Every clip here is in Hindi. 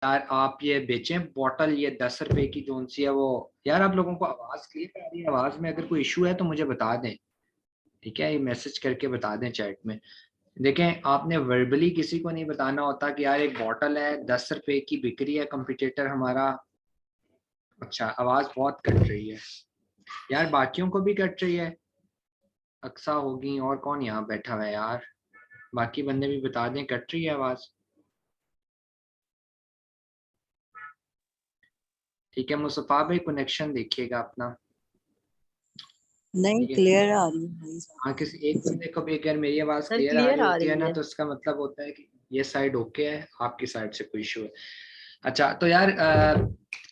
यार आप ये बेचें बॉटल, ये 10 रुपए की जो सी है वो। यार आप लोगों को आवाज क्लियर आ रही है? आवाज में अगर कोई इशू है तो मुझे बता दें, ठीक है? ये मैसेज करके बता दें चैट में। देखें, आपने वर्बली किसी को नहीं बताना होता कि यार एक बॉटल है 10 रुपए की बिक रही है, कंपटीटर हमारा। अच्छा, आवाज बहुत कट रही है यार, बाकियों को भी कट रही है। अक्सा होगी, और कौन यहाँ बैठा हुआ है यार? बाकी बंदे भी बता दें, कट रही है आवाज। ठीक है मुस्तफा भाई, कनेक्शन देखिएगा अपना। नहीं, ठीक है, क्लियर आ रही है भाई साहब। हाँ किसी एक बंदे को भी अगर मेरी आवाज सर क्लियर आ क्लियर रही आ होती है रही ना, है। तो इसका मतलब होता है कि ये साइड ओके है, आपकी साइड से कोई इशू है। अच्छा तो यार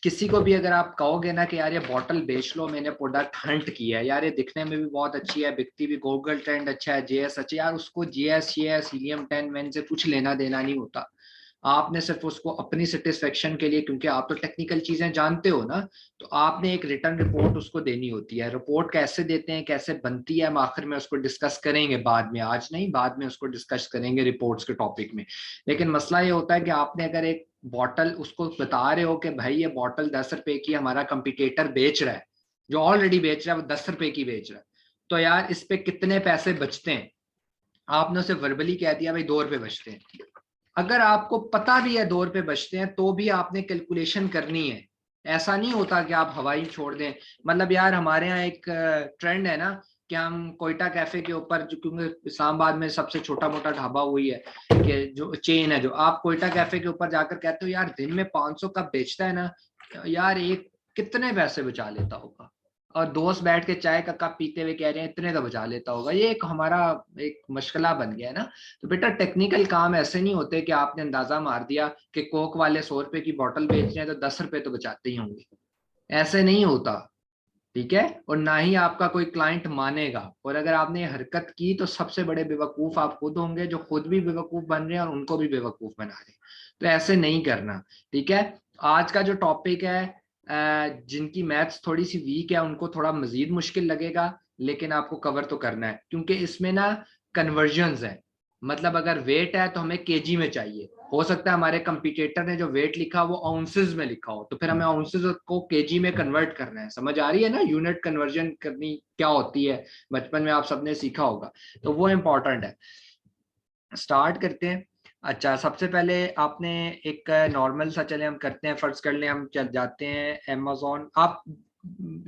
किसी को भी अगर आप कहोगे ना कि यार ये बॉटल बेच लो, मैंने प्रोडक्ट हंट किया है यार, ये दिखने में भी बहुत अच्छी है, बिकती भी, गूगल ट्रेंड अच्छा है, जेएस अच्छा, यार उसको जीएस ये हीलियम 10 मैन से कुछ लेना देना नहीं होता। आपने सिर्फ उसको अपनी सेटिस्फेक्शन के लिए, क्योंकि आप तो टेक्निकल चीजें जानते हो ना, तो आपने एक रिटर्न रिपोर्ट उसको देनी होती है। रिपोर्ट कैसे देते हैं, कैसे बनती है, हम आखिर में उसको डिस्कस करेंगे बाद में, आज नहीं, बाद में उसको डिस्कस करेंगे रिपोर्ट्स के टॉपिक में। लेकिन मसला ये होता है कि आपने अगर एक बॉटल उसको बता रहे हो कि भाई ये बॉटल 10 रुपए की हमारा कंपिटिटर बेच रहा है, जो ऑलरेडी बेच रहा है वो 10 रुपए की बेच रहा है, तो यार इस पे कितने पैसे बचते हैं? आपने उसे वर्बली कह दिया भाई 2 रुपए बचते हैं। अगर आपको पता भी है 2 रुपए बचते हैं तो भी आपने कैलकुलेशन करनी है। ऐसा नहीं होता कि आप हवाई छोड़ दें। मतलब यार हमारे यहाँ एक ट्रेंड है ना कि हम कोयटा कैफे के ऊपर, जो क्योंकि इस्लामाबाद में सबसे छोटा मोटा ढाबा वही है, कि जो चेन है, जो आप कोयटा कैफे के ऊपर जाकर कहते हो यार दिन में 500 कप बेचता है ना, यार एक कितने पैसे बचा लेता होगा? और दोस्त बैठ के चाय का कप पीते हुए कह रहे हैं इतने तो बचा लेता होगा। ये एक हमारा एक मशगला बन गया है ना। तो बेटा टेक्निकल काम ऐसे नहीं होते कि आपने अंदाजा मार दिया कि कोक वाले 100 रुपए की बोतल बेच रहे हैं तो 10 रुपए तो बचाते ही होंगे। ऐसे नहीं होता, ठीक है? और ना ही आपका कोई क्लाइंट मानेगा। और अगर आपने ये हरकत की तो सबसे बड़े बेवकूफ आप खुद होंगे, जो खुद भी बेवकूफ बन रहे हैं और उनको भी बेवकूफ बना रहे हैं। तो ऐसे नहीं करना, ठीक है? आज का जो टॉपिक है, जिनकी मैथ्स थोड़ी सी वीक है उनको थोड़ा मजीद मुश्किल लगेगा, लेकिन आपको कवर तो करना है, क्योंकि इसमें ना कन्वर्जन्स है। मतलब अगर वेट है तो हमें केजी में चाहिए, हो सकता है हमारे कंपटीटर ने जो वेट लिखा वो आउंसेस में लिखा हो, तो फिर हमें आउंसेस को केजी में कन्वर्ट करना है। समझ आ रही है ना, यूनिट कन्वर्जन करनी क्या होती है, बचपन में आप सबने सीखा होगा, तो वो इम्पोर्टेंट है। स्टार्ट करते हैं। अच्छा सबसे पहले आपने एक नॉर्मल सा, चले हम करते हैं, फर्ज कर लें हम चल जाते हैं अमेजोन। आप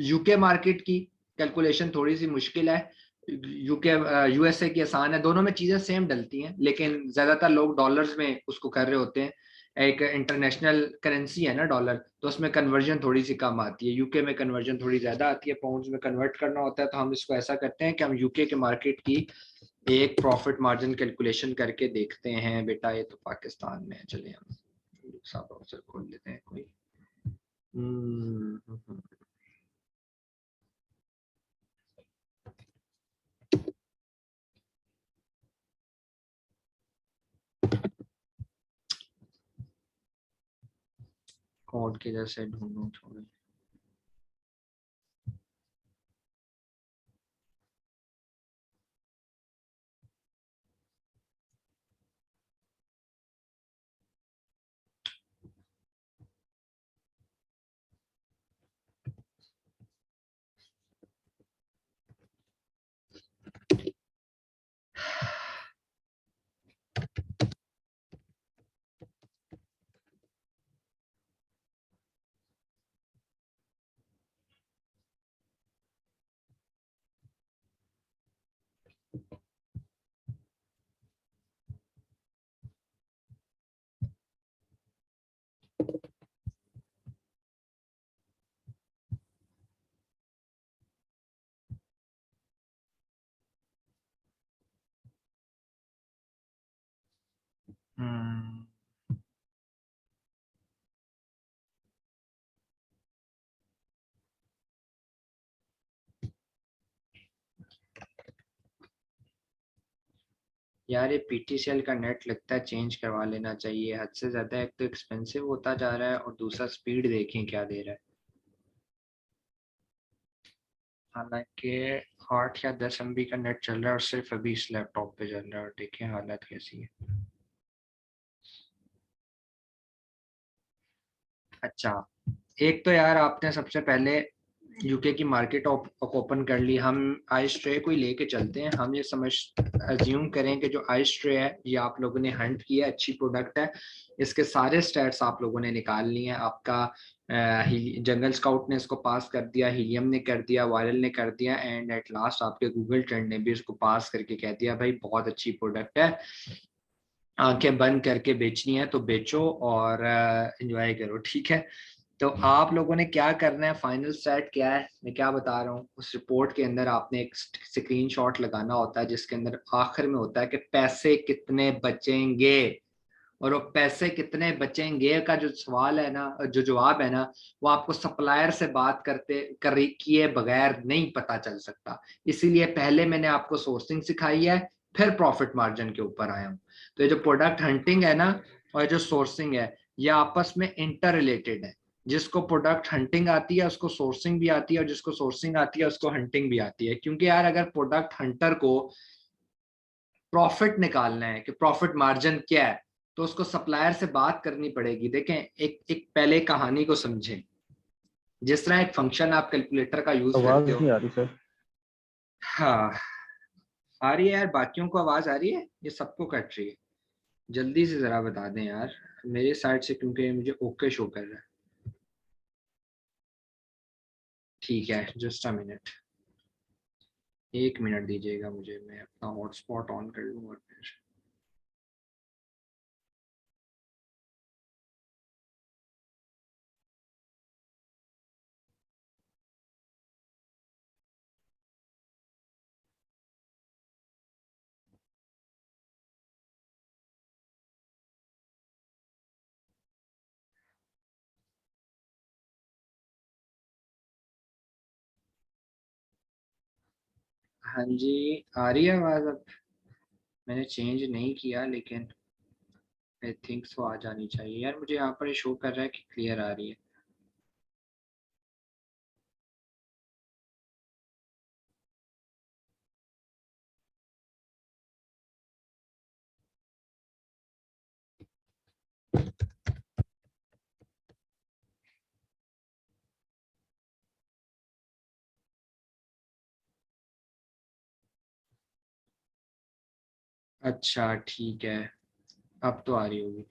यूके मार्केट की कैलकुलेशन थोड़ी सी मुश्किल है, यूके यूएसए की आसान है, दोनों में चीजें सेम डलती हैं, लेकिन ज्यादातर लोग डॉलर्स में उसको कर रहे होते हैं। एक इंटरनेशनल करेंसी है ना डॉलर, तो उसमें कन्वर्जन थोड़ी सी कम आती है, यूके में कन्वर्जन थोड़ी ज्यादा आती है, पाउंड्स में कन्वर्ट करना होता है। तो हम इसको ऐसा करते हैं कि हम यूके के मार्केट की एक प्रॉफिट मार्जिन कैलकुलेशन करके देखते हैं। बेटा ये तो पाकिस्तान में है, चलिए हम दूसरा ब्राउजर खोल लेते हैं कोई। कोड के जैसे ढूंढूं थोड़े। हम्म यार ये पीटीसीएल का नेट लगता है चेंज करवा लेना चाहिए, हद से ज्यादा एक तो एक्सपेंसिव होता जा रहा है और दूसरा स्पीड देखें क्या दे रहा है। हालांकि 8 या 10 MB का नेट चल रहा है और सिर्फ अभी इस लैपटॉप पे चल रहा है, और देखें हालत कैसी है। अच्छा, एक तो यार आपने सबसे पहले यूके की मार्केट ओपन कर ली। हम आइस ट्रे को ही लेके चलते हैं। हम ये समझ अज्यूम करें कि जो आइस ट्रे है ये आप लोगों ने हंट किया, अच्छी प्रोडक्ट है, इसके सारे स्टैट्स आप लोगों ने निकाल लिए हैं। आपका जंगल स्काउट ने इसको पास कर दिया, हीलियम ने कर दिया, वायरल ने कर दिया, एंड एट लास्ट आपके गूगल ट्रेंड ने भी इसको पास करके कह दिया भाई बहुत अच्छी प्रोडक्ट है, आंखें बंद करके बेचनी है तो बेचो और एंजॉय करो। ठीक है, तो आप लोगों ने क्या करना है, फाइनल सेट क्या है मैं क्या बता रहा हूँ। उस रिपोर्ट के अंदर आपने एक स्क्रीनशॉट लगाना होता है जिसके अंदर आखिर में होता है कि पैसे कितने बचेंगे, और वो पैसे कितने बचेंगे का जो सवाल है ना, जो जवाब है ना, वो आपको सप्लायर से बात करते कर किए बगैर नहीं पता चल सकता। इसीलिए पहले मैंने आपको सोर्सिंग सिखाई है, फिर प्रॉफिट मार्जिन के ऊपर आया हूँ। तो ये जो प्रोडक्ट हंटिंग है ना और जो सोर्सिंग है, ये आपस में इंटर रिलेटेड है। जिसको प्रोडक्ट हंटिंग आती है उसको सोर्सिंग भी आती है, और जिसको सोर्सिंग आती है उसको हंटिंग भी आती है। क्योंकि यार अगर प्रोडक्ट हंटर को प्रॉफिट निकालना है कि प्रॉफिट मार्जिन क्या है, तो उसको सप्लायर से बात करनी पड़ेगी। देखें, एक एक पहले कहानी को समझें। जिस तरह एक फंक्शन आप कैलकुलेटर का यूज आवाज करते हो। नहीं आ रही सर। हाँ, आ रही है यार, बाकियों को आवाज आ रही है, ये सबको कट रही है। जल्दी से जरा बता दें यार मेरे साइड से, क्योंकि मुझे ओके शो कर रहा है। ठीक है, जस्ट अ मिनट, एक मिनट दीजिएगा मुझे, मैं अपना हॉटस्पॉट ऑन कर लूँ और फिर। हाँ जी, आ रही है आवाज अब। मैंने चेंज नहीं किया लेकिन आई थिंक सो आ जानी चाहिए यार। मुझे यहाँ पर शो कर रहा है कि क्लियर आ रही है। अच्छा ठीक है, अब तो आ रही होगी।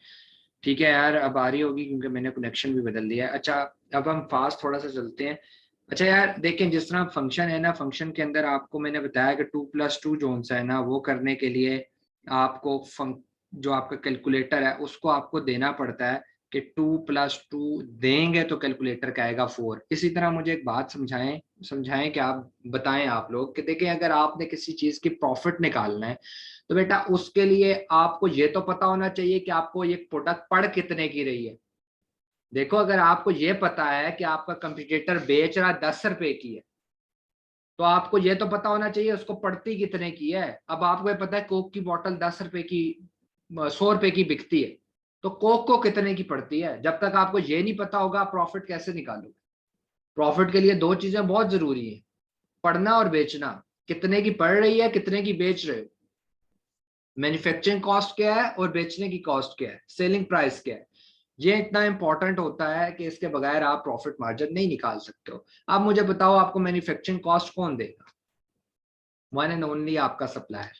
ठीक है यार, अब आ रही होगी क्योंकि मैंने कनेक्शन भी बदल दिया है। अच्छा, अब हम फास्ट थोड़ा सा चलते हैं। अच्छा यार देखें, जिस तरह फंक्शन है ना, फंक्शन के अंदर आपको मैंने बताया कि 2+2 जोन सा है ना, वो करने के लिए आपको जो आपका कैलकुलेटर है उसको आपको देना पड़ता है कि 2+2 देंगे तो कैलकुलेटर का आएगा 4। इसी तरह मुझे एक बात समझाएं, समझाएं कि आप बताएं आप लोग कि देखें, अगर आपने किसी चीज की प्रॉफिट निकालना है तो बेटा उसके लिए आपको ये तो पता होना चाहिए कि आपको ये प्रोडक्ट पड़ कितने की रही है। देखो, अगर आपको ये पता है कि आपका कंपटीटर बेच रहा 10 रुपए की है, तो आपको ये तो पता होना चाहिए उसको पड़ती कितने की है। अब आपको ये पता है कोक की बोतल 10 रुपए की, 100 रुपए की बिकती है, तो कोक को कितने की पड़ती है, जब तक आपको ये नहीं पता होगा प्रॉफिट कैसे निकालोगे। प्रॉफिट के लिए दो चीजें बहुत जरूरी है, पढ़ना और बेचना। कितने की पड़ रही है, कितने की बेच रहे हो, मैन्युफैक्चरिंग कॉस्ट क्या है और बेचने की कॉस्ट क्या है, सेलिंग प्राइस क्या है। ये इतना इंपॉर्टेंट होता है कि इसके बगैर आप प्रॉफिट मार्जिन नहीं निकाल सकते हो। अब मुझे बताओ, आपको मैन्युफैक्चरिंग कॉस्ट कौन देगा? वन एंड ओनली आपका सप्लायर।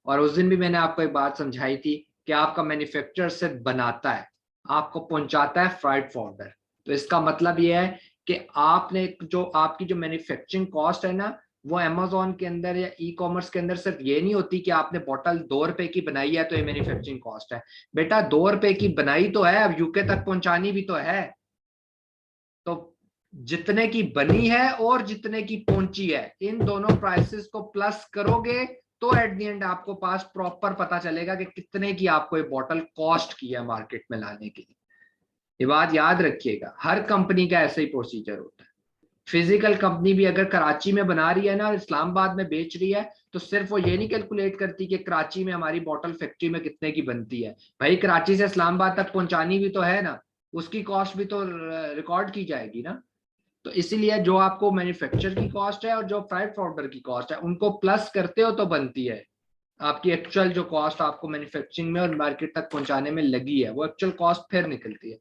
और उस दिन भी मैंने आपको एक बात समझाई थी कि आपका मैन्युफैक्चरर सिर्फ बनाता है, आपको पहुंचाता है फ्राइट फॉर्वर्डर। तो इसका मतलब ये है कि आपने जो आपकी जो मैन्युफैक्चरिंग कॉस्ट है ना, वो अमेजोन के अंदर या ई कॉमर्स के अंदर सिर्फ ये नहीं होती कि आपने बोतल 2 रुपए की बनाई है तो ये मैन्युफैक्चरिंग कॉस्ट है। बेटा 2 रुपए की बनाई तो है, अब यूके तक पहुंचानी भी तो है। तो जितने की बनी है और जितने की पहुंची है, इन दोनों प्राइसेस को प्लस करोगे तो एट द एंड आपको पास प्रॉपर पता चलेगा कि कितने की आपको ये बॉटल कॉस्ट की है मार्केट में लाने के लिए। ये बात याद रखिएगा, हर कंपनी का ऐसा ही प्रोसीजर होता है। फिजिकल कंपनी भी अगर कराची में बना रही है ना और इस्लामाबाद में बेच रही है, तो सिर्फ वो ये नहीं कैलकुलेट करती कि कराची में हमारी बॉटल फैक्ट्री में कितने की बनती है। भाई कराची से इस्लामाबाद तक पहुंचानी भी तो है ना, उसकी कॉस्ट भी तो रिकॉर्ड की जाएगी ना। तो इसीलिए जो आपको मैन्युफैक्चर की कॉस्ट है और जो फ्राइट फॉर्वर्डर की कॉस्ट है, उनको प्लस करते हो तो बनती है आपकी एक्चुअल जो कॉस्ट आपको मैन्युफैक्चरिंग में और मार्केट तक पहुंचाने में लगी है, वो एक्चुअल कॉस्ट फिर निकलती है।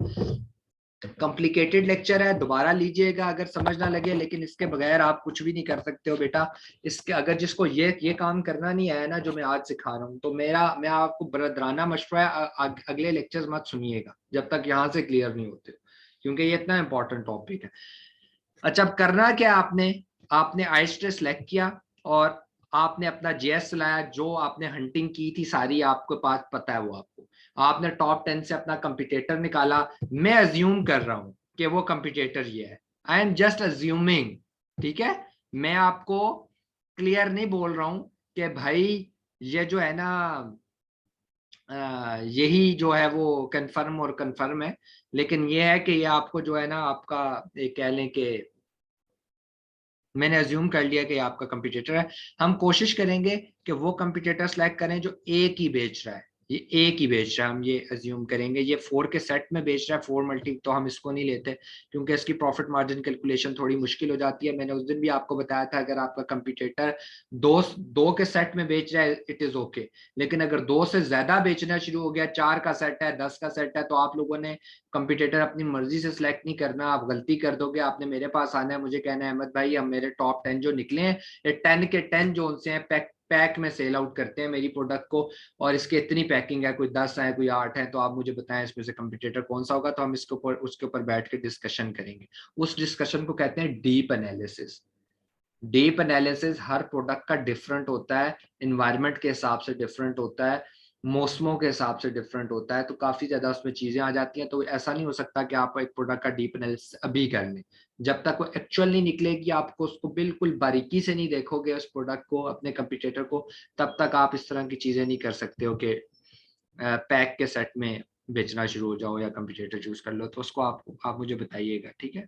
कॉम्प्लिकेटेड लेक्चर है, दोबारा लीजिएगा अगर समझ ना लगे, लेकिन इसके बगैर आप कुछ भी नहीं कर सकते हो बेटा। इसके अगर जिसको ये काम करना नहीं आया ना जो मैं आज सिखा रहा हूँ, तो मैं आपको बरदराना मशवरा है, अगले लेक्चर्स मत सुनिएगा जब तक यहाँ से क्लियर नहीं होते, क्योंकि ये इतना इंपॉर्टेंट टॉपिक है। अच्छा, अब करना क्या आपने, आपने आईस्ट्रेस सेलेक्ट किया और आपने अपना जेएस चलाया, जो आपने हंटिंग की थी सारी आपके पास पता है वो आपको, आपने टॉप 10 से अपना कंपटीटर निकाला। मैं अज्यूम कर रहा हूं कि वो कंपटीटर ये है, आई एम जस्ट अज्यूमिंग, ठीक है। मैं आपको क्लियर नहीं बोल रहा हूं कि भाई ये जो है ना यही जो है वो कंफर्म और कंफर्म है, लेकिन ये है कि ये आपको जो है ना आपका एक कह लें कि मैंने अज्यूम कर लिया कि आपका कंपटीटर है। हम कोशिश करेंगे कि वो कंपटीटर सेलेक्ट करें जो एक ही बेच रहा है, ये एक ही बेच रहा है, हम ये अज्यूम करेंगे। ये 4 के सेट में बेच रहा है, 4 मल्टी, तो हम इसको नहीं लेते क्योंकि इसकी प्रॉफिट मार्जिन कैलकुलेशन थोड़ी मुश्किल हो जाती है। मैंने उस दिन भी आपको बताया था अगर आपका कंपटीटर दो के सेट में बेच रहा है इट इज ओके, लेकिन अगर 2 से ज्यादा बेचना शुरू हो गया, 4 का सेट है, 10 का सेट है, तो आप लोगों ने कंपटीटर अपनी मर्जी से सिलेक्ट नहीं करना, आप गलती कर दोगे। आपने मेरे पास आना है, मुझे कहना है अहमद भाई हम मेरे टॉप 10 जो निकले हैं ये 10 के 10 जोन से हैं, पैक में सेल आउट करते हैं मेरी प्रोडक्ट को, और इसके इतनी पैकिंग है, कोई 10 है कोई 8 है, तो आप मुझे बताएं इसमें से कंपटीटर कौन सा होगा, तो हम इसके ऊपर उसके ऊपर बैठ के डिस्कशन करेंगे। उस डिस्कशन को कहते हैं डीप एनालिसिस। डीप एनालिसिस हर प्रोडक्ट का डिफरेंट होता है, इन्वायरमेंट के हिसाब से डिफरेंट होता है, मौसमों के हिसाब से डिफरेंट होता है, तो काफी ज्यादा उसमें चीजें आ जाती हैं। तो ऐसा नहीं हो सकता कि आप एक प्रोडक्ट का डीप एनालिसिस अभी कर लें, जब तक वो एक्चुअल नहीं निकलेगी, आपको उसको बिल्कुल बारीकी से नहीं देखोगे उस प्रोडक्ट को, अपने कंपटीटर को, तब तक आप इस तरह की चीजें नहीं कर सकते हो कि पैक के सेट में बेचना शुरू हो जाओ या कंपटीटर चूज कर लो। तो उसको आप मुझे बताइएगा, ठीक है।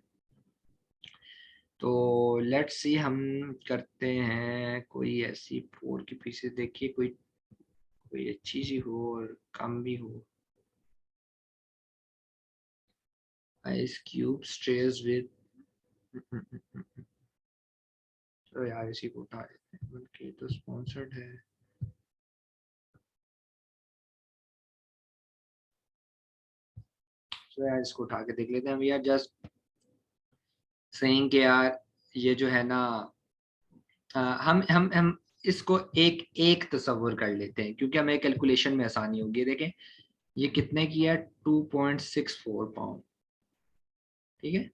तो लेट्स सी, हम करते हैं कोई ऐसी 4 की पीसेस, देखिए कोई कोई अच्छी सी हो और कम भी हो। आइस क्यूब स्ट्रेस विद, तो यार इसी को उठा देते हैं बल्कि तो स्पॉन्सर्ड है। तो यार इसको उठा के देख लेते हैं। वी आर जस्ट सेइंग कि यार ये जो है ना हम इसको एक एक तस्वर कर लेते हैं क्योंकि हमें कैलकुलेशन में आसानी होगी। देखें ये कितने की है, 2.64 पाउंड, ठीक है।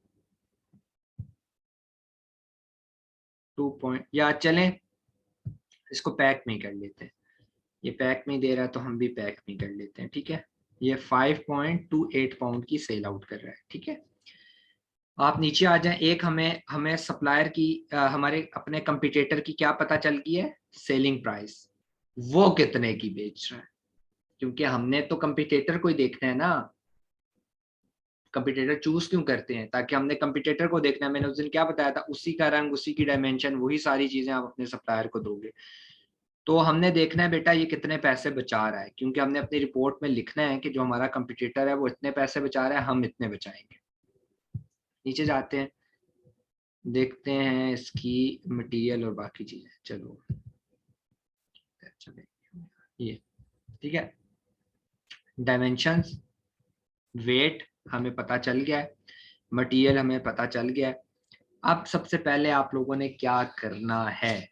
2 पॉइंट, या चलें इसको पैक में कर लेते हैं, ये पैक में दे रहा है तो हम भी पैक में कर लेते हैं, ठीक है। ये 5.28 पाउंड की सेल आउट कर रहा है, ठीक है। आप नीचे आ जाएं, एक हमें हमें सप्लायर की हमारे अपने कंपटीटर की क्या पता चल गई है, सेलिंग प्राइस, वो कितने की बेच रहा है, क्योंकि हमने तो कंपटीटर को ही देखना है ना। कंपटीटर चूज क्यों करते हैं, ताकि हमने कंपटीटर को देखना है। मैंने उस दिन क्या बताया था, उसी का रंग, उसी की डायमेंशन, वही सारी चीजें आप अपने सप्लायर को दोगे। तो हमने देखना है बेटा ये कितने पैसे बचा रहा है, क्योंकि हमने अपनी रिपोर्ट में लिखना है कि जो हमारा कंपटीटर है वो इतने पैसे बचा रहा है, हम इतने बचाएंगे। नीचे जाते हैं, देखते हैं इसकी मटेरियल और बाकी चीजें। चलो ये ठीक है, डायमेंशंस, वेट हमें पता चल गया है, मटेरियल हमें पता चल गया है। अब सबसे पहले आप लोगों ने क्या करना है,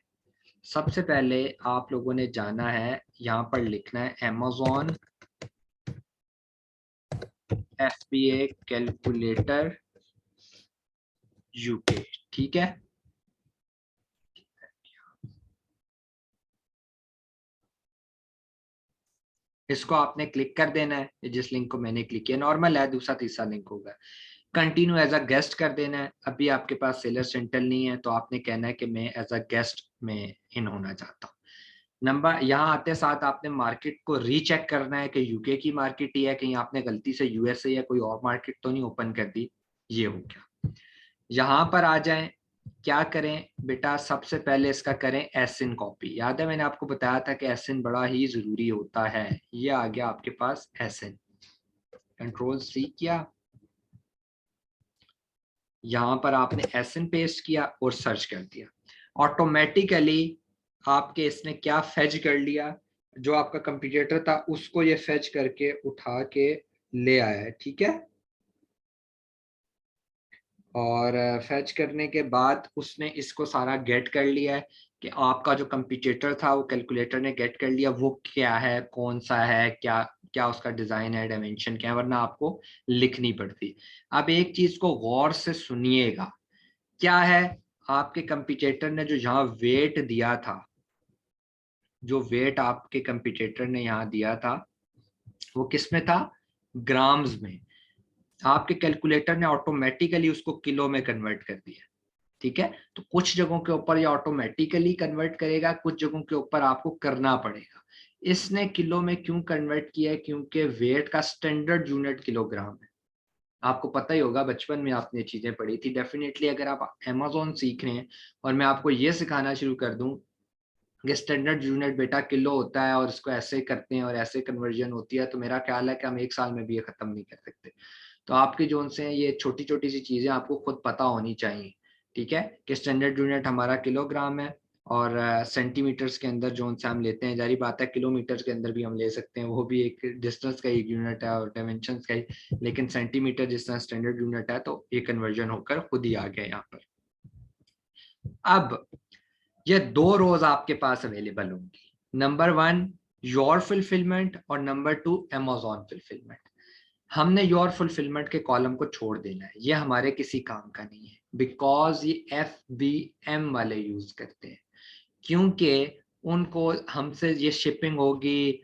सबसे पहले आप लोगों ने जाना है, यहाँ पर लिखना है Amazon FBA कैलकुलेटर यूके, ठीक है। इसको आपने क्लिक कर देना है, जिस लिंक को मैंने क्लिक किया, नॉर्मल है, दूसरा तीसरा लिंक होगा। कंटिन्यू एज अ गेस्ट कर देना है। अभी आपके पास सेलर सेंटर नहीं है तो आपने कहना है कि मैं एज अ गेस्ट में इन होना चाहता हूँ। नंबर यहाँ आते साथ आपने मार्केट को रीचेक करना है कि यूके की मार्केट ही है, कहीं आपने गलती से यूएसए या कोई और मार्केट तो नहीं ओपन कर दी। ये हो गया, यहाँ पर आ जाएं। क्या करें बेटा, सबसे पहले इसका करें एसिन कॉपी। याद है मैंने आपको बताया था कि एसिन बड़ा ही जरूरी होता है। ये आ गया आपके पास एसिन, कंट्रोल C किया, यहाँ पर आपने एसिन पेस्ट किया और सर्च कर दिया। ऑटोमेटिकली आपके इसने क्या फेच कर लिया, जो आपका कंपटीटर था उसको ये फेच करके उठा के ले आया है, ठीक है। और फैच करने के बाद उसने इसको सारा गेट कर लिया है कि आपका जो कंपटीटर था वो कैलकुलेटर ने गेट कर लिया वो क्या है, कौन सा है, क्या क्या उसका डिजाइन है, डायमेंशन क्या है, वरना आपको लिखनी पड़ती। अब एक चीज को गौर से सुनिएगा, क्या है, आपके कंपटीटर ने जो यहाँ वेट दिया था, जो वेट आपके कंपटीटर ने यहाँ दिया था वो किस में था, ग्राम्स में। आपके कैलकुलेटर ने ऑटोमेटिकली उसको किलो में कन्वर्ट कर दिया। ठीक है, तो कुछ जगहों के ऊपर ये ऑटोमेटिकली कन्वर्ट करेगा, कुछ जगहों के ऊपर आपको करना पड़ेगा। इसने किलो में क्यों कन्वर्ट किया है, क्योंकि वेट का स्टैंडर्ड यूनिट किलोग्राम है। आपको पता ही होगा, बचपन में आपने चीजें पढ़ी थी। डेफिनेटली अगर आप अमेजोन सीख रहे हैं और मैं आपको ये सिखाना शुरू कर दूं कि स्टैंडर्ड यूनिट बेटा किलो होता है और इसको ऐसे करते हैं और ऐसे कन्वर्जन होती है, तो मेरा ख्याल है कि हम एक साल में भी ये खत्म नहीं कर सकते। तो आपके जोन से ये छोटी छोटी सी चीजें आपको खुद पता होनी चाहिए। ठीक है, कि स्टैंडर्ड यूनिट हमारा किलोग्राम है और सेंटीमीटर्स के अंदर जोन से हम लेते हैं, जारी बात है किलोमीटर के अंदर भी हम ले सकते हैं, वो भी एक डिस्टेंस का एक यूनिट है और डायमेंशन का ही, लेकिन सेंटीमीटर जिस तरह स्टैंडर्ड यूनिट है तो ये कन्वर्जन होकर खुद ही आ गया यहाँ पर। अब ये दो रोज आपके पास अवेलेबल होंगी, नंबर वन योर फुलफिलमेंट और नंबर टू अमेजोन फुलफिलमेंट। हमने योर फुलफिलमेंट के कॉलम को छोड़ देना है, ये हमारे किसी काम का नहीं है, बिकॉज ये FBM वाले यूज करते हैं, क्योंकि उनको हमसे ये शिपिंग होगी,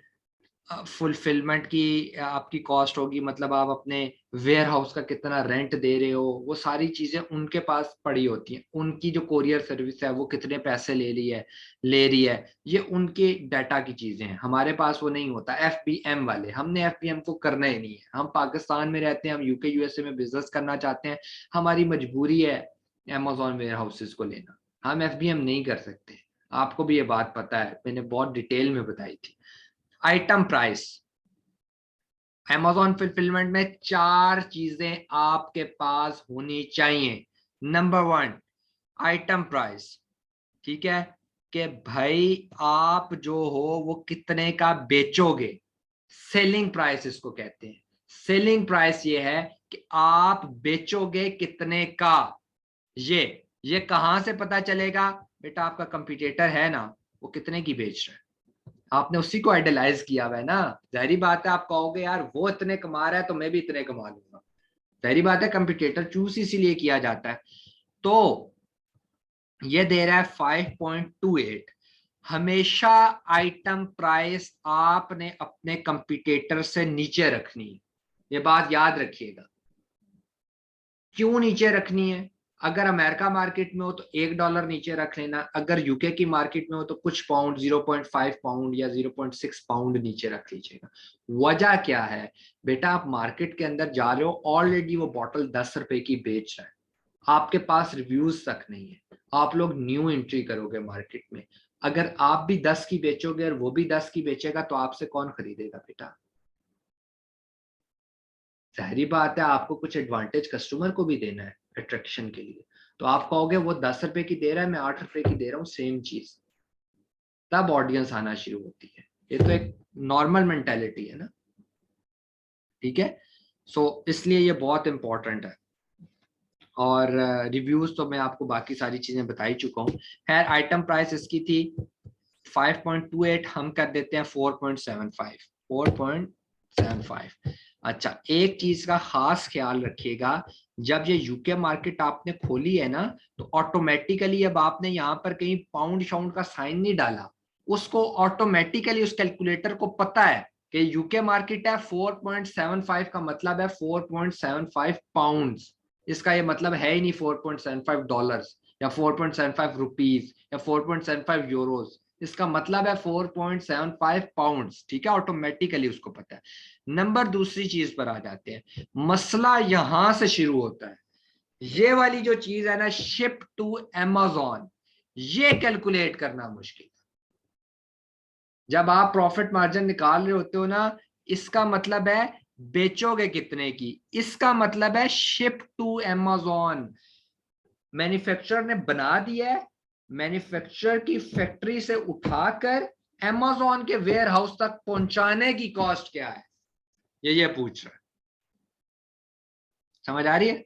फुलफिलमेंट की आपकी कॉस्ट होगी, मतलब आप अपने वेयर हाउस का कितना रेंट दे रहे हो, वो सारी चीजें उनके पास पड़ी होती हैं। उनकी जो कोरियर सर्विस है वो कितने पैसे ले रही है, ये उनके डाटा की चीजें हैं, हमारे पास वो नहीं होता। FBM वाले, हमने FBM को करना ही नहीं है। हम पाकिस्तान में रहते हैं, हम UK USA में बिजनेस करना चाहते हैं, हमारी मजबूरी है अमेजोन वेयर हाउसेस को लेना, हम FBM नहीं कर सकते। आपको भी ये बात पता है, मैंने बहुत डिटेल में बताई थी। आइटम प्राइस, अमेजोन फुलफिलमेंट में चार चीजें आपके पास होनी चाहिए। Number one, item price. ठीक है, कि भाई आप जो हो वो कितने का बेचोगे, सेलिंग प्राइस इसको कहते हैं। सेलिंग प्राइस ये है कि आप बेचोगे कितने का। ये कहां से पता चलेगा, बेटा आपका कंपटीटर है ना, वो कितने की बेच रहा है, आपने उसी को आइडलाइज किया हुआ है ना। जाहिर बात है आप कहोगे यार वो इतने कमा रहा है तो मैं भी इतने कमा लूंगा। जाहिर बात है कंपटीटर चूज इसीलिए किया जाता है। तो ये दे रहा है 5.28। हमेशा आइटम प्राइस आपने अपने कंपटीटर से नीचे रखनी है, ये बात याद रखिएगा। क्यों नीचे रखनी है, अगर अमेरिका मार्केट में हो तो $1 नीचे रख लेना, अगर यूके की मार्केट में हो तो कुछ पाउंड 0.5 पाउंड या 0.6 पाउंड नीचे रख लीजिएगा। वजह क्या है, बेटा आप मार्केट के अंदर जा रहे हो, ऑलरेडी वो बॉटल 10 रुपए की बेच रहा है, आपके पास रिव्यूज तक नहीं है, आप लोग न्यू एंट्री करोगे मार्केट में। अगर आप भी 10 की बेचोगे और वो भी 10 की बेचेगा तो आपसे कौन खरीदेगा बेटा। जाहिर बात है आपको कुछ एडवांटेज कस्टमर को भी देना है अट्रैक्शन के लिए। तो आप कहोगे वो 10 रुपए की दे रहा है, मैं 8 रुपए की दे रहा हूँ, सेम चीज, तब ऑडियंस आना शुरू होती है। ये तो एक नॉर्मल मेंटेलिटी है ना। ठीक है, सो इसलिए ये बहुत इंपॉर्टेंट है। और रिव्यूज तो मैं आपको बाकी सारी चीजें बता ही चुका हूँ। खैर आइटम प्राइस इसकी थी 5.28, हम कर देते हैं 4.75। 4.75। अच्छा, एक चीज का खास ख्याल रखिएगा, जब ये यूके मार्केट आपने खोली है ना, तो ऑटोमेटिकली अब आपने यहाँ पर कहीं पाउंड शाउंड का साइन नहीं डाला, उसको ऑटोमेटिकली उस कैलकुलेटर को पता है कि यूके मार्केट है, 4.75 का मतलब है 4.75 पाउंड्स। इसका ये मतलब है ही नहीं 4.75 डॉलर्स या 4.75 रुपीज या 4.75 यूरोज, इसका मतलब है 4.75 पाउंड्स। ठीक है, ऑटोमेटिकली उसको पता है। नंबर दूसरी चीज पर आ जाते हैं, मसला यहां से शुरू होता है। ये वाली जो चीज है ना, शिप टू अमेजोन, ये कैलकुलेट करना मुश्किल। जब आप प्रॉफिट मार्जिन निकाल रहे होते हो ना, इसका मतलब है बेचोगे कितने की, इसका मतलब है शिप टू अमेजोन। मैन्युफैक्चरर ने बना दिया है, मैन्युफैक्चरर की फैक्ट्री से उठाकर अमेजोन के वेयर हाउस तक पहुंचाने की कॉस्ट क्या है, ये पूछ रहा है। समझ आ रही है।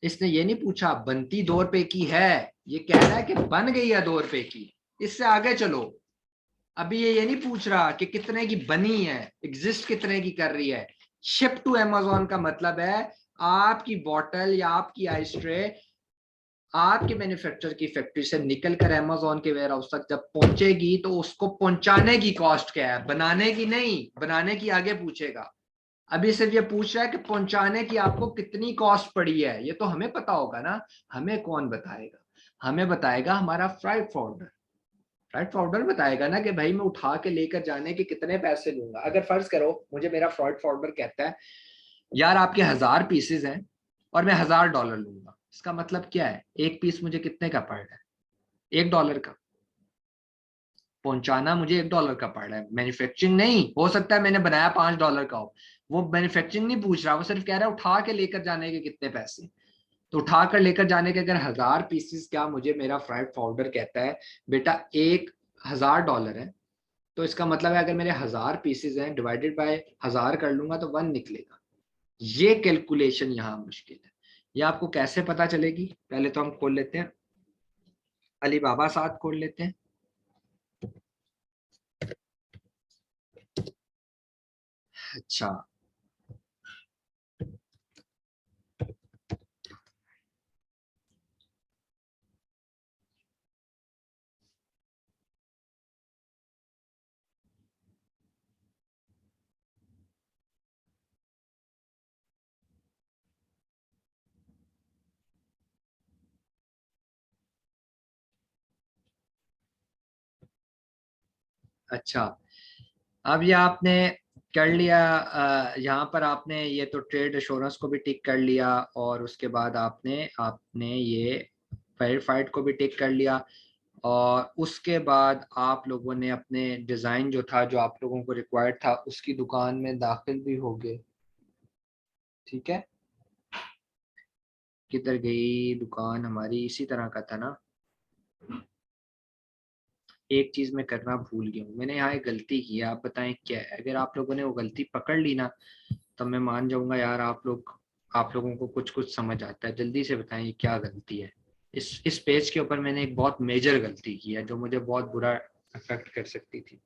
इसने ये नहीं पूछा बनती 2 रुपए की है, ये कह रहा है कि बन गई है 2 रुपए की। इससे आगे चलो, अभी ये नहीं पूछ रहा कि कितने की बनी है, एग्जिस्ट कितने की कर रही है। शिप टू अमेजोन का मतलब है आपकी बॉटल या आपकी आइस ट्रे आपके मैन्युफैक्चर की फैक्ट्री से निकल कर अमेजोन के वेयर हाउस तक जब पहुंचेगी तो उसको पहुंचाने की कॉस्ट क्या है, बनाने की नहीं, बनाने की आगे पूछेगा। अभी सिर्फ ये पूछ रहा है कि पहुंचाने की आपको कितनी कॉस्ट पड़ी है, ये तो हमें पता होगा ना। हमें कौन बताएगा, हमें बताएगा हमारा फ्राइट फॉरवर्डर। फ्राइट फॉरवर्डर बताएगा ना कि भाई मैं उठा के लेकर जाने के कितने पैसे लूंगा। अगर फर्ज करो मुझे मेरा फ्राइट फॉरवर्डर कहता है यार आपके 1000 पीसेज हैं और मैं $1000 लूंगा, इसका मतलब क्या है, एक पीस मुझे कितने का पड़ रहा है, $1 का। पहुंचाना मुझे $1 का पड़ रहा है, मैन्युफैक्चरिंग नहीं। हो सकता है मैंने बनाया $5 का हो, वो मैन्युफैक्चरिंग नहीं पूछ रहा, वो सिर्फ कह रहा है उठा के लेकर जाने के कितने पैसे। तो उठा कर लेकर जाने के अगर 1000 पीसेस क्या मुझे मेरा फ्राइट फॉरवर्डर कहता है बेटा $1000 है, तो इसका मतलब है अगर मेरे 1000 पीसेज हैं डिवाइडेड बाय 1000 कर लूंगा तो 1 निकलेगा। ये कैलकुलेशन यहाँ मुश्किल है। ये आपको कैसे पता चलेगी, पहले तो हम खोल लेते हैं अलीबाबा साथ खोल लेते हैं। अच्छा, अच्छा, अब ये आपने कर लिया, यहाँ पर आपने ये तो ट्रेड एश्योरेंस को भी टिक कर लिया और उसके बाद आपने आपने ये वेरीफाइड को भी टिक कर लिया। और उसके बाद आप लोगों ने अपने डिज़ाइन जो था जो आप लोगों को रिक्वायर्ड था उसकी दुकान में दाखिल भी हो गए। ठीक है, किधर गई दुकान हमारी, इसी तरह का था ना। एक चीज मैं करना भूल गया हूँ, मैंने यहाँ एक गलती की है, आप बताएं क्या है। अगर आप लोगों ने वो गलती पकड़ ली ना तब मैं मान जाऊंगा यार आप लोगों को कुछ कुछ समझ आता है। जल्दी से बताएं ये क्या गलती है। इस पेज के ऊपर मैंने एक बहुत मेजर गलती की है जो मुझे बहुत बुरा अफेक्ट कर सकती थी।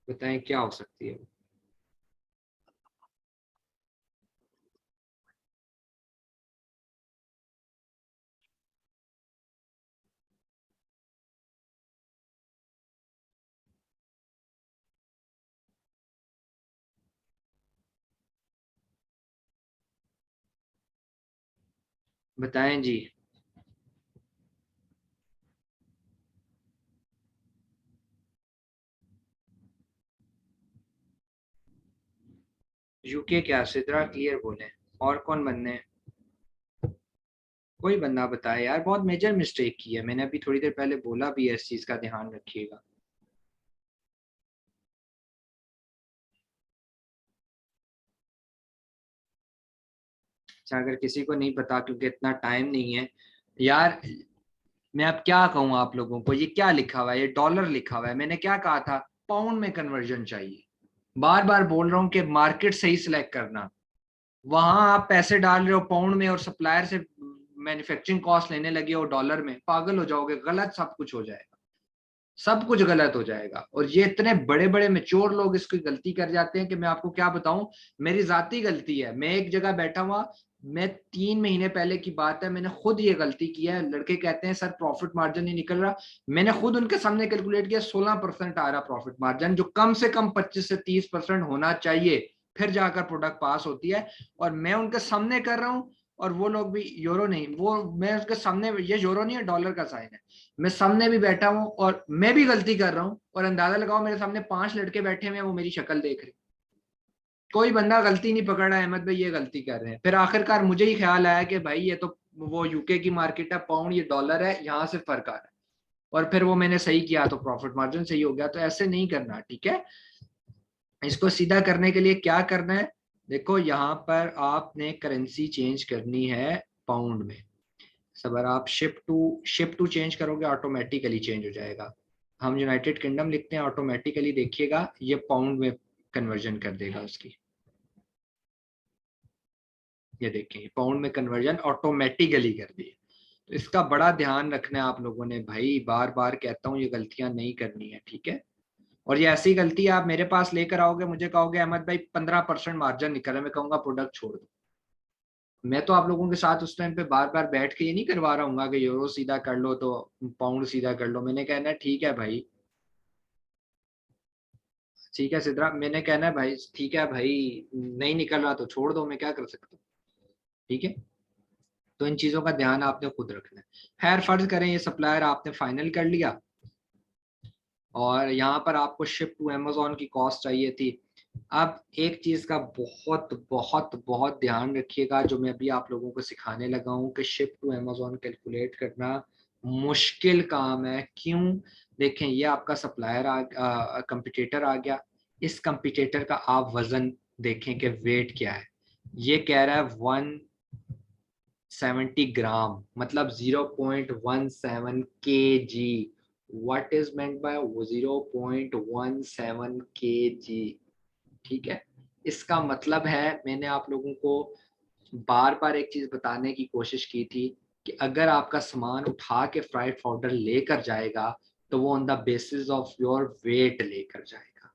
बताएं क्या हो सकती है। बताएं जी। यूके क्या, सिद्रा क्लियर बोले। और कौन बनने हैं? कोई बंदा बताए यार, बहुत मेजर मिस्टेक की है मैंने, अभी थोड़ी देर पहले बोला भी है, इस चीज का ध्यान रखिएगा। अच्छा, अगर किसी को नहीं पता क्योंकि इतना टाइम नहीं है यार, मैं अब क्या कहूँ आप लोगों को, ये क्या लिखा हुआ है, ये डॉलर लिखा हुआ है, मैंने क्या कहा था, पाउंड में कन्वर्जन चाहिए। बार बार बोल रहा हूँ कि मार्केट सही सिलेक्ट करना। वहां आप पैसे डाल रहे हो पाउंड में और सप्लायर से मैन्युफैक्चरिंग कॉस्ट लेने लगे हो डॉलर में, पागल हो जाओगे, गलत सब कुछ हो जाएगा, सब कुछ गलत हो जाएगा। और ये इतने बड़े बड़े मेच्योर लोग इसकी गलती कर जाते हैं कि मैं आपको क्या बताऊं। मेरी जाती गलती है, मैं एक जगह बैठा हुआ, मैं 3 महीने पहले की बात है, मैंने खुद ये गलती की है। लड़के कहते हैं सर प्रॉफिट मार्जिन नहीं निकल रहा, मैंने खुद उनके सामने कैलकुलेट किया 16% आ रहा प्रॉफिट मार्जिन, जो कम से कम 25 से 30% होना चाहिए, फिर जाकर प्रोडक्ट पास होती है। और मैं उनके सामने कर रहा हूँ, और वो लोग भी यूरो नहीं, वो मैं उसके सामने, ये यूरो नहीं है डॉलर का साइन है, मैं सामने भी बैठा हूँ और मैं भी गलती कर रहा हूँ, और अंदाजा लगाओ मेरे सामने 5 लड़के बैठे हुए हैं वो मेरी शक्ल देख रहे, कोई बंदा गलती नहीं पकड़ रहा है, अहमद भाई ये गलती कर रहे हैं। फिर आखिरकार मुझे ही ख्याल आया कि भाई ये तो वो यूके की मार्केट है, पाउंड ये डॉलर है, यहाँ से फर्क आ रहा है। और फिर वो मैंने सही किया तो प्रॉफिट मार्जिन सही हो गया। तो ऐसे नहीं करना, ठीक है। इसको सीधा करने के लिए क्या करना है, देखो यहाँ पर आपने करेंसी चेंज करनी है पाउंड में। सब अगर आप शिप टू चेंज करोगे ऑटोमेटिकली चेंज हो जाएगा। हम यूनाइटेड किंगडम लिखते हैं, ऑटोमेटिकली देखिएगा ये पाउंड में कन्वर्जन कर देगा उसकी। ये देखें पाउंड में कन्वर्जन ऑटोमेटिकली कर दी है। तो इसका बड़ा ध्यान रखना है आप लोगों ने भाई, बार बार कहता हूँ ये गलतियां नहीं करनी है, ठीक है। और ये ऐसी गलती आप मेरे पास लेकर आओगे, मुझे कहोगे अहमद भाई 15% मार्जिन निकल रहा है, मैं कहूंगा प्रोडक्ट छोड़ दो। मैं तो आप लोगों के साथ उस टाइम पे बार बार बैठ के ये नहीं करवा रहा हूँ कि यूरो सीधा कर लो तो पाउंड सीधा कर लो। मैंने कहना है ठीक है भाई, ठीक है सिद्रा, मैंने कहना है भाई ठीक है भाई, नहीं निकल रहा तो छोड़ दो, मैं क्या कर सकता हूँ, ठीक है। तो इन चीजों का ध्यान आपने खुद रखना है। खैर फर्ज करें ये सप्लायर आपने फाइनल कर लिया और यहाँ पर आपको शिप टू अमेजोन की कॉस्ट चाहिए थी। अब एक चीज का बहुत बहुत बहुत ध्यान रखिएगा जो मैं अभी आप लोगों को सिखाने लगा हूँ कि शिप टू अमेजोन कैलकुलेट करना मुश्किल काम है। क्यों? देखें ये आपका सप्लायर कंपटीटर आ गया, इस कंपटीटर का आप वजन देखें कि वेट क्या है। ये कह रहा है 170 ग्राम, मतलब 0.17 kg। What is meant by 0.17 kg, ठीक है। इसका मतलब है, मैंने आप लोगों को बार बार एक चीज बताने की कोशिश की थी कि अगर आपका सामान उठा के फ्राइड पाउडर लेकर जाएगा तो वो on the basis of your weight लेकर जाएगा,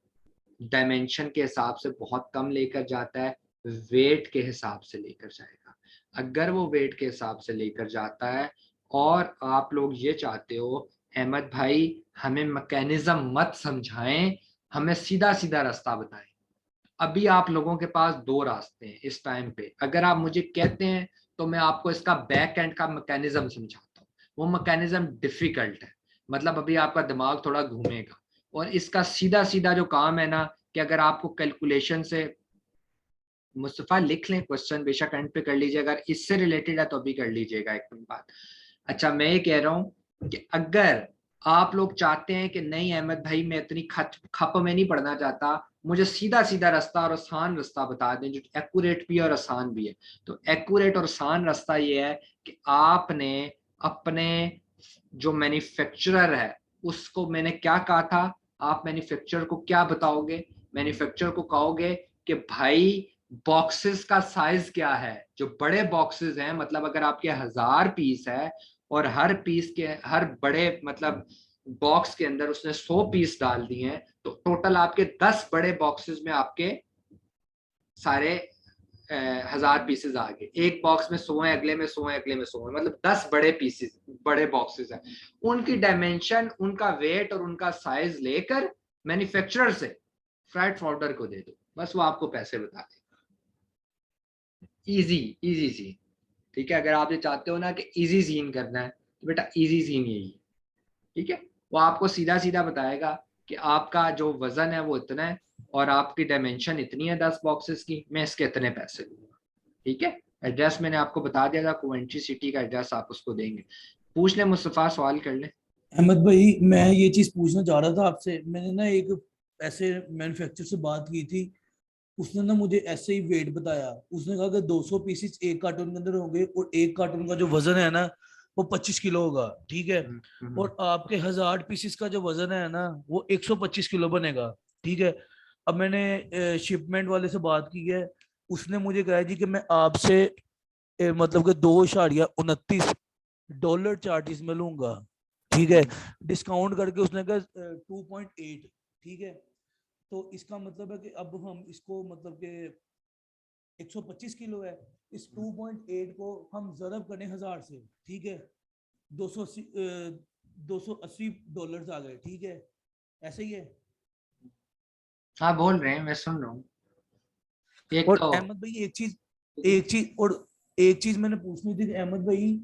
डायमेंशन के हिसाब से बहुत कम लेकर जाता है, वेट के हिसाब से लेकर जाएगा। अगर वो वेट के हिसाब से लेकर जाता है और आप लोग ये चाहते हो अहमद भाई हमें मैकेनिज्म मत समझाएं, हमें सीधा सीधा रास्ता बताएं, अभी आप लोगों के पास दो रास्ते हैं इस टाइम पे। अगर आप मुझे कहते हैं तो मैं आपको इसका बैक एंड का मैकेनिज्म समझाता हूँ। वो मैकेनिज्म डिफिकल्ट है, मतलब अभी आपका दिमाग थोड़ा घूमेगा। और इसका सीधा सीधा जो काम है ना कि अगर आपको कैलकुलेशन से, मुस्तफा लिख लें क्वेश्चन, बेशक एंड पे कर लीजिए, अगर इससे रिलेटेड है तो अभी कर लीजिएगा एक मिनट बाद। अच्छा मैं ये कह रहा हूँ कि अगर आप लोग चाहते हैं कि नहीं अहमद भाई मैं इतनी खप में नहीं पढ़ना चाहता, मुझे सीधा सीधा रास्ता और आसान रास्ता बता दें जो एक्यूरेट भी है और आसान भी है, तो एक्यूरेट और आसान रास्ता ये है कि आपने अपने जो मैन्युफैक्चरर है उसको, मैंने क्या कहा था, आप मैन्युफैक्चरर को क्या बताओगे, मैन्युफैक्चरर को कहोगे कि भाई बॉक्सेस का साइज क्या है, जो बड़े बॉक्सेस हैं, मतलब अगर आपके 1000 पीस है और हर पीस के हर बड़े मतलब बॉक्स के अंदर उसने 100 पीस डाल दिए हैं तो टोटल आपके 10 बड़े बॉक्सेस में आपके सारे 1000 पीसेस आ गए। एक बॉक्स में 100 है, अगले में 100 है, अगले में 100 है, मतलब 10 बड़े पीसेस, बड़े बॉक्सेस हैं। उनकी डायमेंशन, उनका वेट और उनका साइज लेकर मैन्युफैक्चरर से फ्राइड पाउडर को दे दो, बस वो आपको पैसे बता देगा। इजी, इजी सीन, ठीक है। अगर आप ये चाहते हो ना कि इजी सीन करना है तो बेटा इजी सीन यही है, ठीक है। वो आपको सीधा सीधा बताएगा कि आपका जो वजन है वो इतना है और आपकी डायमेंशन इतनी है 10 बॉक्सेस की, मैं इसके इतने पैसे लूंगा, ठीक है। एड्रेस मैंने आपको बता दिया था, कोवेंट्री सिटी का एड्रेस आप उसको देंगे। पूछ ले मुस्तफा, सवाल कर ले। अहमद भाई, मैं ये चीज पूछना चाह रहा था आपसे। मैंने ना एक ऐसे मैन्युफैक्चरर से बात की थी, उसने ना मुझे ऐसे ही वेट बताया। उसने कहा कि 200 पीसेस एक कार्टून के अंदर होंगे और एक कार्टून का जो वजन है ना वो 25 किलो होगा, ठीक है। और आपके 1000 पीसेस का जो वजन है ना वो 125 किलो बनेगा, ठीक है। अब मैंने शिपमेंट वाले से बात की है, उसने मुझे कहा जी कि मैं आपसे मतलब कि 2.29 डॉलर चार्जेस में लूंगा, ठीक है। डिस्काउंट करके उसने कहा 2.8, ठीक है। तो इसका मतलब है कि अब हम इसको मतलब कि 125 किलो है, इस 2.8 को हम जरब करें 1000 से, ठीक है। 280 $280 आ गए, ठीक है। ऐसे ही है। हाँ बोल रहे हैं, मैं सुन रहा हूँ। एक और तो अहमद भाई एक चीज मैंने पूछनी थी कि अहमद भाई,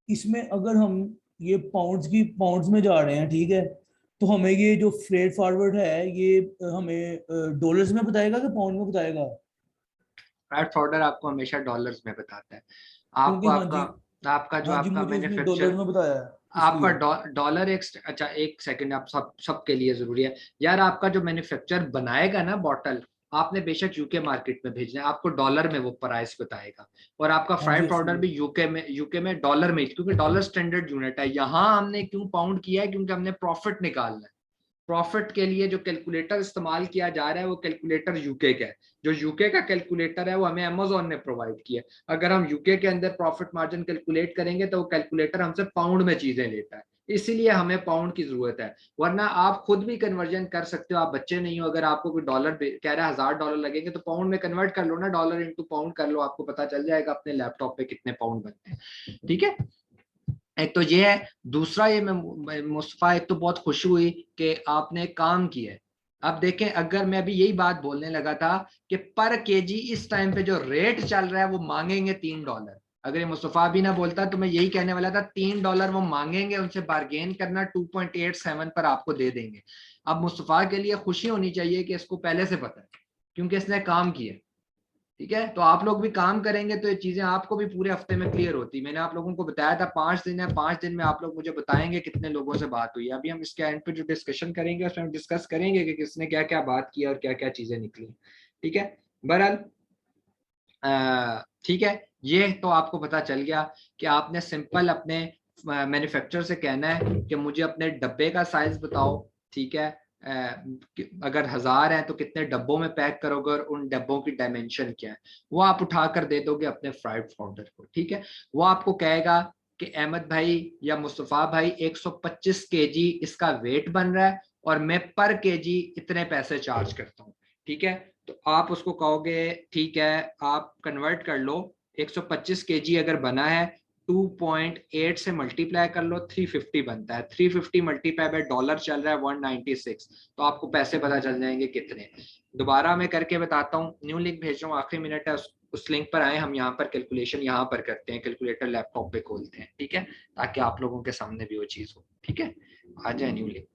इसमें अगर हम ये पाउंड्स में जा रहे हैं, ठीक है, तो हमें ये जो फ्रेट फॉरवर्ड है ये हमें डॉलर्स में बताएगा कि पाउंड में बताएगा? फ्राइड पाउडर आपको हमेशा डॉलर्स में बताता है। आपको क्योंकि हाँ आपका जी, आपका जो हाँ जी, आपका मुझे उसने डॉलर मैन्युफैक्चर, में बताया है आपका इसलिए। डॉलर एक, अच्छा एक सेकंड, आप सबके लिए जरूरी है यार, आपका जो मैन्युफैक्चर बनाएगा ना बॉटल, आपने बेशक यूके मार्केट में भेजना है, आपको डॉलर में वो प्राइस बताएगा। और आपका हाँ जी फ्राइड पाउडर इसलिए। भी यूके में डॉलर में, क्योंकि डॉलर स्टैंडर्ड यूनिट है। यहाँ हमने क्यों पाउंड किया है, क्योंकि हमने प्रॉफिट निकालना है। प्रॉफिट के लिए जो कैलकुलेटर इस्तेमाल किया जा रहा है वो कैलकुलेटर यूके का है। जो यूके का कैलकुलेटर है वो हमें अमेजोन ने प्रोवाइड किया। अगर हम यूके के अंदर प्रॉफिट मार्जिन कैलकुलेट करेंगे तो वो कैलकुलेटर हमसे पाउंड में चीजें लेता है, इसीलिए हमें पाउंड की जरूरत है। वरना आप खुद भी कन्वर्जन कर सकते हो, आप बच्चे नहीं हो, अगर आपको कोई डॉलर कह रहा है $1000 लगेंगे तो पाउंड में कन्वर्ट कर लो ना, डॉलर इंटू पाउंड कर लो, आपको पता चल जाएगा अपने लैपटॉप पे कितने पाउंड बनते हैं। ठीक है, एक तो ये है। दूसरा ये मुस्तफा, एक तो बहुत खुशी हुई कि आपने काम किया है। अब देखें, अगर मैं अभी यही बात बोलने लगा था कि पर केजी इस टाइम पे जो रेट चल रहा है वो मांगेंगे $3, अगर ये मुस्तफा भी ना बोलता तो मैं यही कहने वाला था $3 वो मांगेंगे, उनसे बार्गेन करना 2.87 पर आपको दे देंगे। अब मुस्तफा के लिए खुशी होनी चाहिए कि इसको पहले से पता है, क्योंकि इसने काम किया। ठीक है, तो आप लोग भी काम करेंगे तो ये चीजें आपको भी पूरे हफ्ते में क्लियर होती। मैंने आप लोगों को बताया था 5 दिन है, 5 दिन में आप लोग मुझे बताएंगे कितने लोगों से बात हुई। अभी हम इसके एंड पे जो डिस्कशन करेंगे उसमें हम डिस्कस करेंगे कि किसने क्या क्या बात की और क्या क्या चीजें निकली। ठीक है, बहरहाल ठीक है, ये तो आपको पता चल गया कि आपने सिंपल अपने मैन्युफैक्चरर से कहना है कि मुझे अपने डब्बे का साइज बताओ। ठीक है, अगर 1000 है तो कितने डब्बों में पैक करोगे और उन डब्बों की डायमेंशन क्या है, वो आप उठा कर दे दोगे अपने फ्राइड फाउंडर को। ठीक है, वो आपको कहेगा कि अहमद भाई या मुस्तफ़ा भाई 125 केजी इसका वेट बन रहा है और मैं पर केजी इतने पैसे चार्ज करता हूँ। ठीक है, तो आप उसको कहोगे ठीक है, आप कन्वर्ट कर लो, 125 केजी अगर बना है 2.8 से मल्टीप्लाई कर लो, 350 बनता है। 350 मल्टीप्लाई बाय डॉलर चल रहा है 196, तो आपको पैसे पता चल जाएंगे कितने। दोबारा मैं करके बताता हूँ, न्यू लिंक भेज रहा हूँ, आखिरी मिनट है, उस लिंक पर आए, हम यहाँ पर कैलकुलेशन यहाँ पर करते हैं, कैलकुलेटर लैपटॉप पे खोलते हैं। ठीक है, ताकि आप लोगों के सामने भी वो चीज हो। ठीक है, आ जाए न्यू लिंक।